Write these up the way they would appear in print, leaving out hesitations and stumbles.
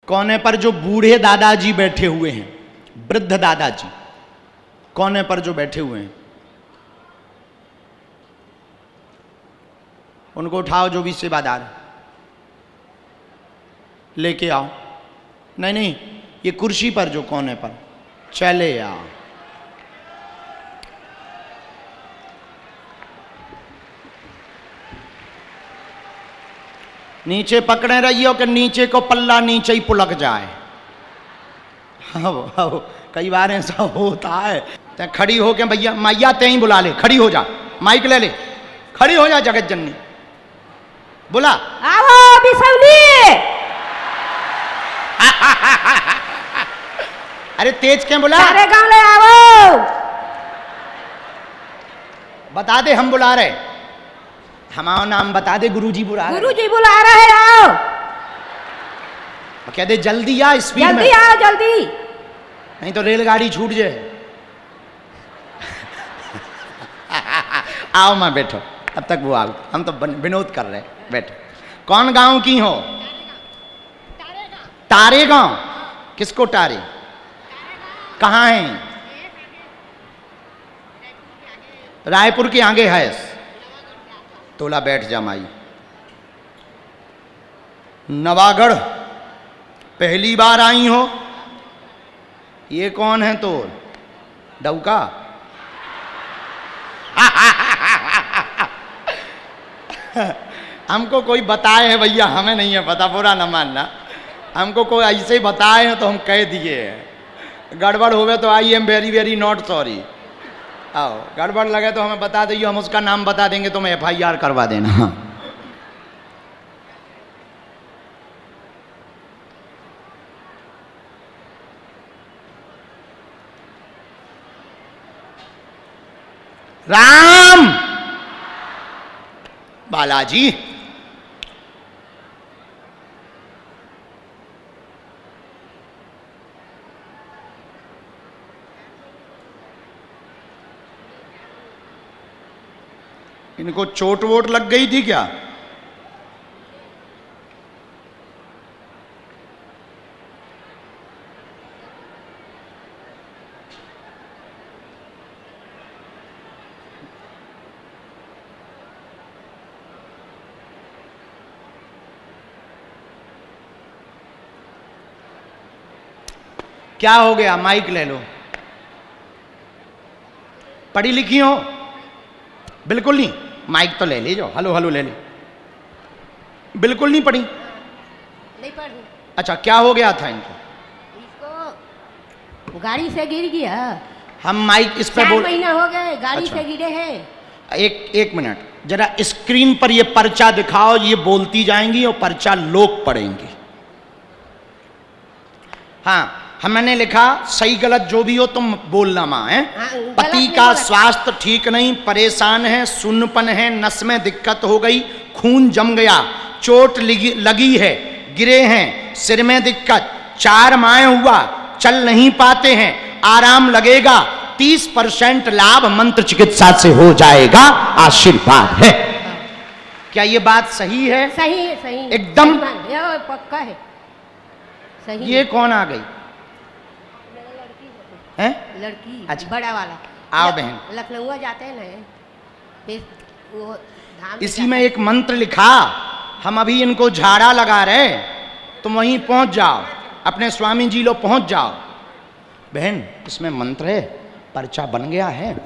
कोने पर जो बूढ़े दादाजी बैठे हुए हैं, वृद्ध दादाजी कोने पर जो बैठे हुए हैं, उनको उठाओ। जो भी सेवादार लेके आओ। नहीं नहीं, ये कुर्सी पर जो कोने पर, चले आओ। नीचे पकड़े रहिए कि नीचे को पल्ला नीचे ही पुलक जाए। हाँ, कई बार ऐसा होता है। तो खड़ी हो के भैया मैया ते ही बुला ले, खड़ी हो जा, माइक ले ले, खड़ी हो जा जगत जननी, बुला। आओ बिसौली। अरे तेज क्या बुला, सारे गांव ले आओ। बता दे हम बुला रहे, हमारा नाम बता दे, गुरुजी बुला रहे। गुरुजी बुला रहे, आओ। कह दे जल्दी आ, स्पीड में जल्दी आओ, जल्दी, नहीं तो रेलगाड़ी छूट जाए। आओ माँ बैठो, अब तक वो आओ, हम तो विनोद कर रहे, बैठो। कौन गांव की हो? तारे गांव। किसको तारे? कहाँ है? रायपुर के आगे है। तोला बैठ जा माई। नवागढ़ पहली बार आई हो? ये कौन है तो? डौका। हमको कोई बताए है भैया, हमें नहीं है पता, बुरा न मानना। हमको कोई ऐसे ही बताए हैं तो हम कह दिए हैं। गड़बड़ हो गए तो I am very very not sorry. आओ, गड़बड़ लगे तो हमें बता दीजिए, हम उसका नाम बता देंगे, तो मैं FIR करवा देना। राम बालाजी, इनको चोट वोट लग गई थी क्या? क्या हो गया? माइक ले लो। पढ़ी लिखी हो? बिल्कुल नहीं। माइक तो ले लीजिए, हेलो हेलो ले ली। बिल्कुल नहीं पढ़ी? नहीं पढ़ी। अच्छा, क्या हो गया था इनको? इसको गाड़ी से गिर गया। हम माइक इस पे 4 महीना हो गए गाड़ी अच्छा। से गिरे हैं। एक मिनट, जरा स्क्रीन पर ये पर्चा दिखाओ। ये बोलती जाएंगी और पर्चा लोग पढ़ेंगे। हाँ, हमने लिखा, सही गलत जो भी हो तुम बोलना माँ है। पति का स्वास्थ्य ठीक नहीं, परेशान है, सुन्नपन है, नस में दिक्कत हो गई, खून जम गया, चोट लगी है, गिरे हैं, सिर में दिक्कत, 4 माह हुआ, चल नहीं पाते हैं, आराम लगेगा, 30% लाभ मंत्र चिकित्सा से हो जाएगा, आशीर्वाद है। क्या ये बात सही है? सही है, सही एकदम पक्का है, सही। ये कौन आ गई है? लड़की। अच्छा। बड़ा वाला। आओ बहन। लखनऊ जाते हैं ना, फिर वो धाम इसी में एक मंत्र लिखा, हम अभी इनको झाड़ा लगा रहे, तुम वहीं पहुंच जाओ, अपने स्वामी जी लो पहुंच जाओ। बहन, इसमें मंत्र है, पर्चा बन गया है,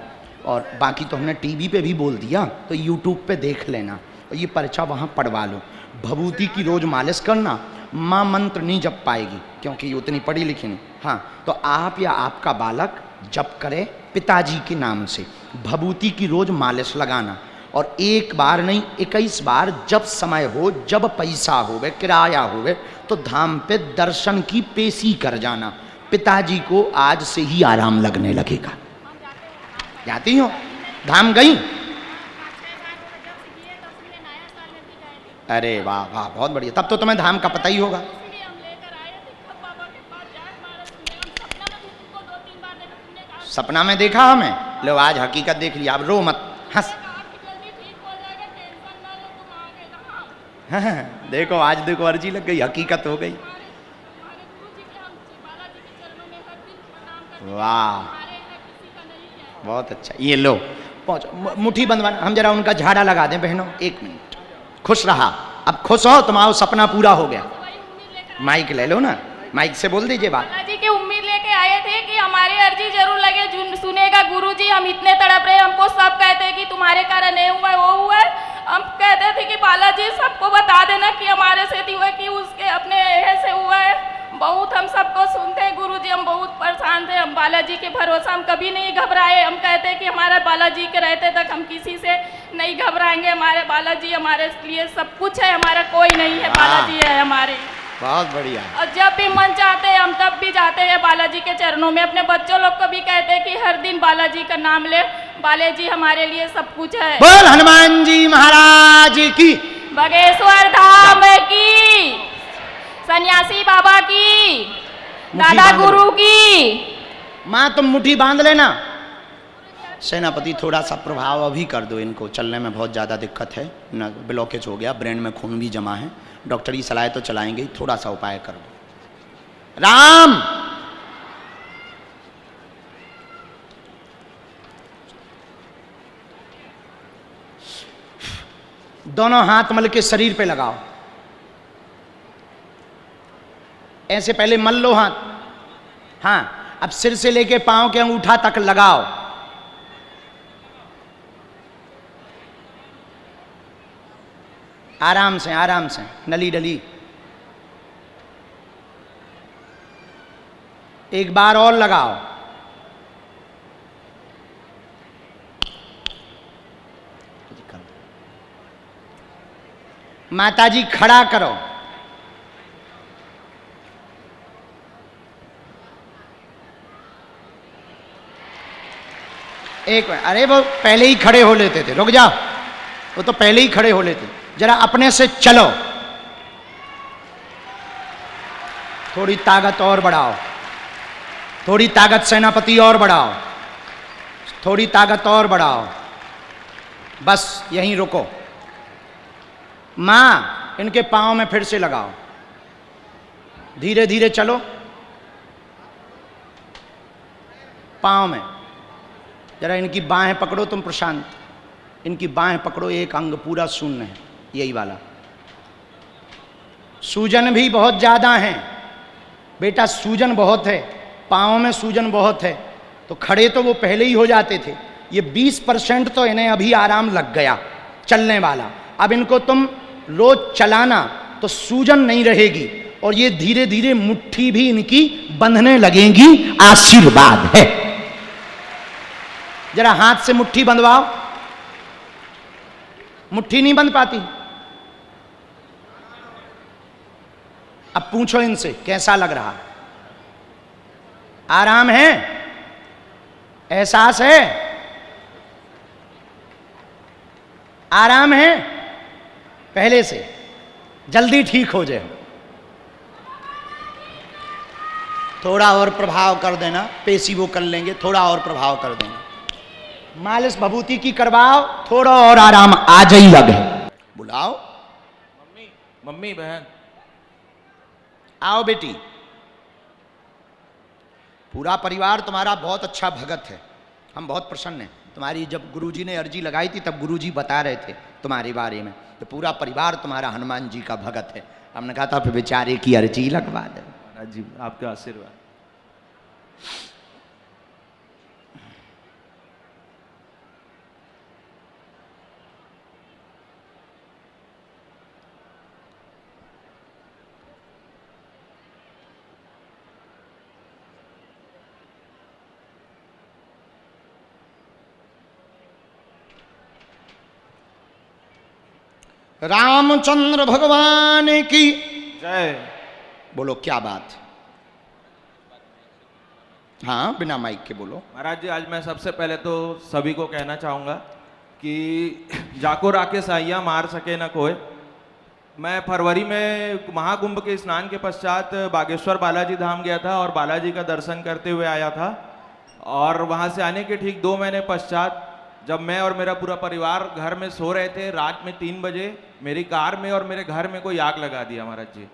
और बाकी तो हमने टीवी पे भी बोल दिया, तो यूट्यूब पे देख लेना, और ये पर्चा वहाँ पढ़वा लो। भभूति की रोज मालिश करना। माँ मंत्र नहीं जप पाएगी क्योंकि ये उतनी पढ़ी लिखी नहीं। हाँ, तो आप या आपका बालक जप करे पिताजी के नाम से, भभूति की रोज मालिश लगाना, और एक बार नहीं 21 बार, जब समय हो, जब पैसा होवे, किराया होवे, तो धाम पे दर्शन की पेशी कर जाना। पिताजी को आज से ही आराम लगने लगेगा। जाती हो? धाम गई? अरे वाह वाह, बहुत बढ़िया। तब तो तुम्हें धाम का पता ही होगा। सपना में देखा हमें, लो आज हकीकत देख लिया, अब रो मत, हंस। देखो आज देखो, अर्जी लग गई, हकीकत हो गई। वाह, बहुत अच्छा। ये लो पहुंचो, मुट्ठी बंधवाना। हम जरा उनका झाड़ा लगा दें बहनों, 1 मिनट। खुश रहा, अब खुश हो, तुम्हारा सपना पूरा हो गया। माइक ले लो ना, माइक से बोल दीजिए बात। बालाजी की उम्मीद लेके आए थे कि हमारी अर्जी जरूर लगे, सुनेगा गुरुजी, हम इतने तड़प रहे, हमको सब कहते हैं कि तुम्हारे कारण ये हुआ है, वो हुआ है। हम कहते थे कि बालाजी सबको बता देना कि हमारे से हुआ है, कि उसके अपने से हुआ है। बहुत हम सबको सुनते हैं गुरुजी, हम बहुत परेशान थे। हम बालाजी के भरोसा हम कभी नहीं घबराए। हम कहते हैं कि हमारे बालाजी के रहते तक हम किसी से नहीं घबराएंगे। हमारे बालाजी हमारे लिए सब कुछ है, हमारा कोई नहीं है, बालाजी है हमारे। बहुत बढ़िया। और जब भी मन चाहते हैं हम तब भी जाते हैं बालाजी के चरणों में। अपने बच्चों लोग को भी कहते हैं कि हर दिन बालाजी का नाम ले, बालाजी हमारे लिए सब कुछ है। बोल हनुमान जी महाराज की, बागेश्वर धाम की, सन्यासी बाबा की, दादा गुरु की। माँ तुम मुट्ठी बांध लेना। सेनापति थोड़ा सा प्रभाव अभी कर दो, इनको चलने में बहुत ज़्यादा दिक्कत है न, ब्लॉकेज हो गया, ब्रेन में खून भी जमा है। डॉक्टरी सलाह तो चलाएंगे ही, थोड़ा सा उपाय कर दो। राम दोनों हाथ मल के शरीर पे लगाओ, ऐसे पहले मल लो हाथ। हाँ, अब सिर से लेके पांव के अंगूठा तक लगाओ। आराम से, आराम से, नली डली। एक बार और लगाओ। माताजी खड़ा करो। एक मिनट, अरे वो पहले ही खड़े हो लेते थे, रुक जाओ, वो तो पहले ही खड़े हो लेते। जरा अपने से चलो, थोड़ी ताकत और बढ़ाओ, थोड़ी ताकत सेनापति और बढ़ाओ, थोड़ी ताकत और बढ़ाओ, बस यहीं रुको। मां इनके पांव में फिर से लगाओ, धीरे धीरे चलो पांव में। जरा इनकी बाहें पकड़ो तुम प्रशांत, इनकी बाहें पकड़ो, एक अंग पूरा शून्य है, यही वाला। सूजन भी बहुत ज्यादा है बेटा, सूजन बहुत है, पाँव में सूजन बहुत है। तो खड़े तो वो पहले ही हो जाते थे, ये 20% तो इन्हें अभी आराम लग गया चलने वाला। अब इनको तुम रोज चलाना तो सूजन नहीं रहेगी, और ये धीरे धीरे मुट्ठी भी इनकी बंधने लगेगी। आशीर्वाद है। जरा हाथ से मुट्ठी बंधवाओ, मुट्ठी नहीं बंध पाती। अब पूछो इनसे कैसा लग रहा, आराम है, एहसास है, आराम है पहले से, जल्दी ठीक हो जाए। थोड़ा और प्रभाव कर देना, पेशी वो कर लेंगे, थोड़ा और प्रभाव कर देना, मालिश भभूति की करवाओ, थोड़ा और आराम आ जाई लगे। बुलाओ मम्मी, मम्मी बहन आओ बेटी। पूरा परिवार तुम्हारा बहुत अच्छा भगत है, हम बहुत प्रसन्न हैं। तुम्हारी जब गुरुजी ने अर्जी लगाई थी तब गुरुजी बता रहे थे तुम्हारे बारे में, तो पूरा परिवार तुम्हारा हनुमान जी का भगत है। हमने कहा था फिर बेचारे की अर्जी लगवा दे। महाराज जी आपका आशीर्वाद। रामचंद्र भगवान की जय। बोलो क्या बात। हाँ बिना माइक के बोलो। महाराज जी आज मैं सबसे पहले तो सभी को कहना चाहूँगा कि जाको राके साइया मार सके न कोई। मैं फरवरी में महाकुंभ के स्नान के पश्चात बागेश्वर बालाजी धाम गया था और बालाजी का दर्शन करते हुए आया था। और वहाँ से आने के ठीक 2 महीने पश्चात जब मैं और मेरा पूरा परिवार घर में सो रहे थे, रात में 3 बजे मेरी कार में और मेरे घर में कोई आग लगा दिया महाराज जी।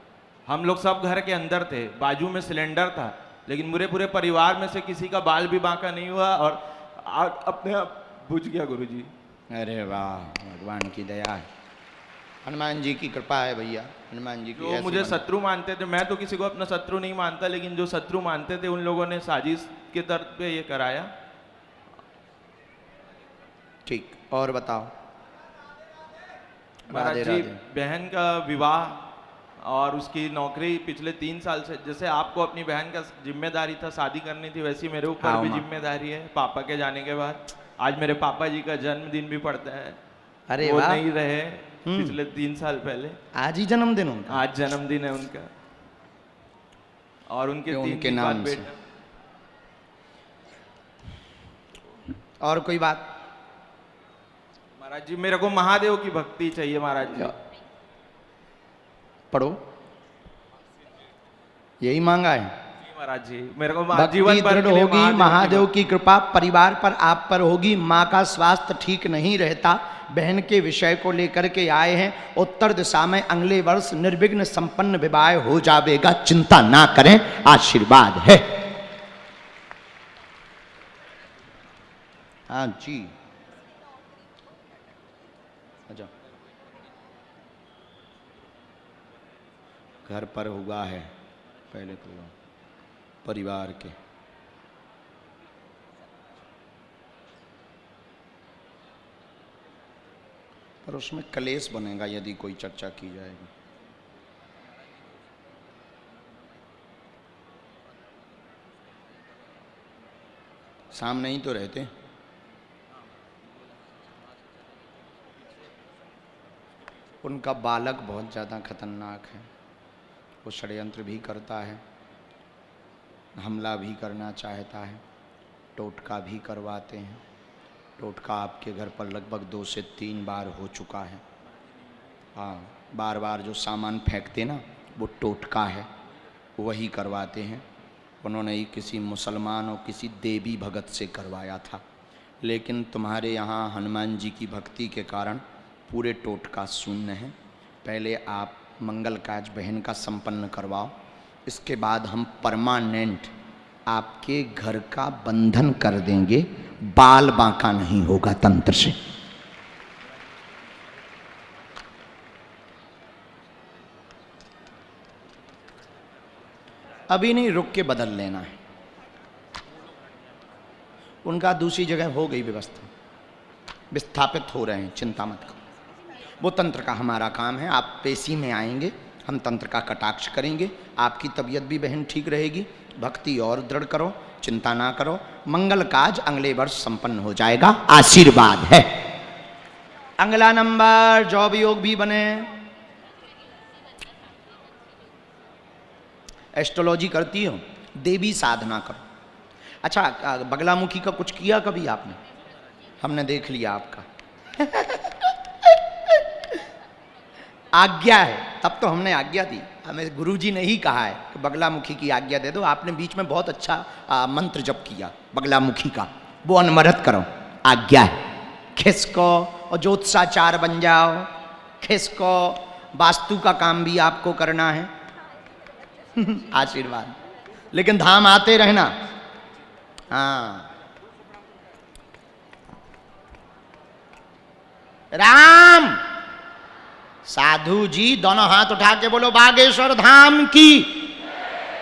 हम लोग सब घर के अंदर थे, बाजू में सिलेंडर था, लेकिन मेरे पूरे परिवार में से किसी का बाल भी बांका नहीं हुआ और अपने आप बुझ गया गुरुजी। अरे वाह, भगवान की दया है, हनुमान जी की कृपा है भैया। हनुमान जी की जो मुझे शत्रु मानते थे, मैं तो किसी को अपना शत्रु नहीं मानता, लेकिन जो शत्रु मानते थे उन लोगों ने साजिश के तर्ज पे ये कराया। ठीक, और बताओ महाराज राधे जी, राधे। बहन का विवाह और उसकी नौकरी पिछले 3 साल से, जैसे आपको अपनी बहन का जिम्मेदारी था शादी करनी थी, वैसी मेरे ऊपर हाँ, भी माँ। जिम्मेदारी है पापा के जाने के बाद। आज मेरे पापा जी का जन्मदिन भी पड़ता है, अरे वो वाह, नहीं रहे पिछले 3 साल पहले। आज ही जन्मदिन उनका? आज जन्मदिन है उनका और उनके 3 उनके दिन बाद नाम से। बेटा। और कोई बात? महाराज जी, मेरे को महादेव की भक्ति चाहिए महाराज जी। पढ़ो, यही मांगा है। जी महाराज जी, मेरे को भक्ति जीवन भर दृढ़ के लिए होगी, महादेव की की कृपा परिवार पर आप पर होगी। माँ का स्वास्थ्य ठीक नहीं रहता, बहन के विषय को लेकर के आए हैं। उत्तर दिशा में अगले वर्ष निर्विघ्न संपन्न विवाह हो जाएगा, चिंता ना करें, आशीर्वाद है। हाँ जी, अच्छा, घर पर हुआ है पहले तो परिवार के। पर उसमें कलेश बनेगा यदि कोई चर्चा की जाएगी। सामने ही तो रहते। उनका बालक बहुत ज़्यादा खतरनाक है, वो षड्यंत्र भी करता है, हमला भी करना चाहता है, टोटका भी करवाते हैं। टोटका आपके घर पर लगभग 2 से 3 बार हो चुका है। हाँ, बार बार जो सामान फेंकते ना, वो टोटका है, वही करवाते हैं। उन्होंने ही किसी मुसलमान और किसी देवी भगत से करवाया था, लेकिन तुम्हारे यहाँ हनुमान जी की भक्ति के कारण पूरे टोटका शून्य है। पहले आप मंगल काज बहन का संपन्न करवाओ, इसके बाद हम परमानेंट आपके घर का बंधन कर देंगे, बाल बांका नहीं होगा तंत्र से। अभी नहीं, रुक के बदल लेना है। उनका दूसरी जगह हो गई व्यवस्था, विस्थापित हो रहे हैं, चिंता मत करो। वो तंत्र का हमारा काम है। आप पेशी में आएंगे, हम तंत्र का कटाक्ष करेंगे, आपकी तबीयत भी बहन ठीक रहेगी। भक्ति और दृढ़ करो, चिंता ना करो, मंगल काज अगले वर्ष संपन्न हो जाएगा, आशीर्वाद है। अगला नंबर, जॉब योग भी बने। एस्ट्रोलॉजी करती हो, देवी साधना करो। अच्छा, बगलामुखी का कुछ किया कभी आपने? हमने देख लिया आपका। आज्ञा है, तब तो हमने आज्ञा दी। हमें गुरुजी ने ही कहा है कि बगलामुखी की आज्ञा दे दो। आपने बीच में बहुत अच्छा मंत्र जप किया बगलामुखी का, वो अनवरत करो, आज्ञा है। खिसको और ज्योतिषाचार बन जाओ, खिसको, वास्तु का काम भी आपको करना है। आशीर्वाद, लेकिन धाम आते रहना। हाँ, राम साधु जी दोनों हाथ उठा के बोलो बागेश्वर धाम की